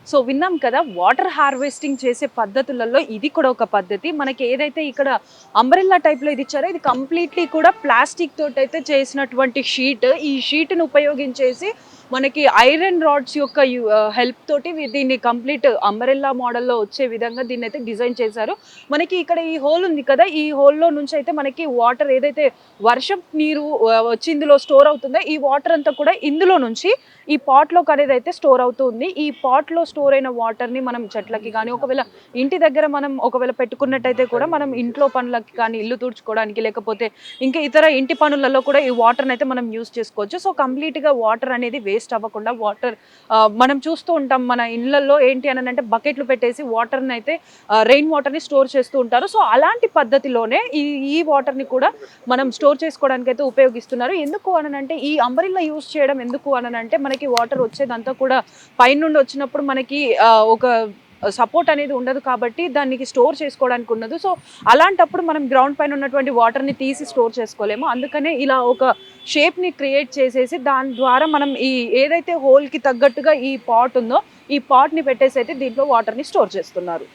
So విన్నాం కదా, water harvesting చేసే పద్ధతులలో ఇది కూడా ఒక పద్ధతి. మనకి ఏదైతే ఇక్కడ అంబ్రెల్లా టైప్‌లో ఇది ఇచ్చారో ఇది కంప్లీట్‌లీ కూడా ప్లాస్టిక్ తోటైతే చేసినటువంటి షీట్. ఈ షీట్‌ని ఉపయోగించేసి మనకి ఐరన్ రాడ్స్ యొక్క హెల్ప్ తోటి దీన్ని కంప్లీట్ అంబ్రెల్లా మోడల్‌లో వచ్చే విధంగా దీన్నైతే డిజైన్ చేశారు. మనకి ఇక్కడ ఈ హోల్ ఉంది కదా, ఈ హోల్‌లో నుంచి అయితే మనకి వాటర్ ఏదైతే వర్షపు నీరు వచ్చి ఇందులో స్టోర్ అవుతుందో ఈ వాటర్ అంతా కూడా ఇందులో నుంచి ఈ పాట్‌లోకి అనేది అయితే స్టోర్ అవుతూ ఉంది. ఈ పాట్‌లో స్టోర్ అయిన వాటర్‌ని మనం చెట్లకి గానీ, ఒకవేళ ఇంటి దగ్గర మనం ఒకవేళ పెట్టుకున్నట్టయితే కూడా మనం ఇంట్లో పనులకి కానీ, ఇల్లు తుడుచుకోవడానికి లేకపోతే ఇంకా ఇతర ఇంటి పనులలో కూడా ఈ వాటర్‌ని అయితే మనం యూజ్ చేసుకోవచ్చు. సో కంప్లీట్‌గా వాటర్ అనేది వేస్ట్ అవ్వకుండా మనం చూస్తూ ఉంటాం మన ఇళ్లల్లో ఏంటి అనంటే బకెట్లు పెట్టేసి వాటర్‌ని అయితే రెయిన్ వాటర్‌ని స్టోర్ చేస్తూ ఉంటారు. సో అలాంటి పద్ధతిలోనే ఈ వాటర్‌ని కూడా మనం స్టోర్ చేసుకోవడానికి అయితే ఉపయోగిస్తున్నారు. ఎందుకు అనంటే ఈ అంబ్రెల్లా యూజ్ చేయడం ఎందుకు అనంటే మనకి వాటర్ వచ్చేదంతా కూడా పైనుండి వచ్చినప్పుడు మనకి ఒక సపోర్ట్ అనేది ఉండదు కాబట్టి దానికి స్టోర్ చేసుకోవడానికి ఉండదు. సో అలాంటప్పుడు మనం గ్రౌండ్ పైన ఉన్నటువంటి వాటర్‌ని తీసి స్టోర్ చేసుకోలేము. అందుకనే ఇలా ఒక షేప్‌ని క్రియేట్ చేసేసి దాని ద్వారా మనం ఏదైతే హోల్‌కి తగ్గట్టుగా ఈ పాట్ ఉందో ఈ పాట్‌ని పెట్టేసి అయితే దీంట్లో వాటర్‌ని స్టోర్ చేస్తున్నారు.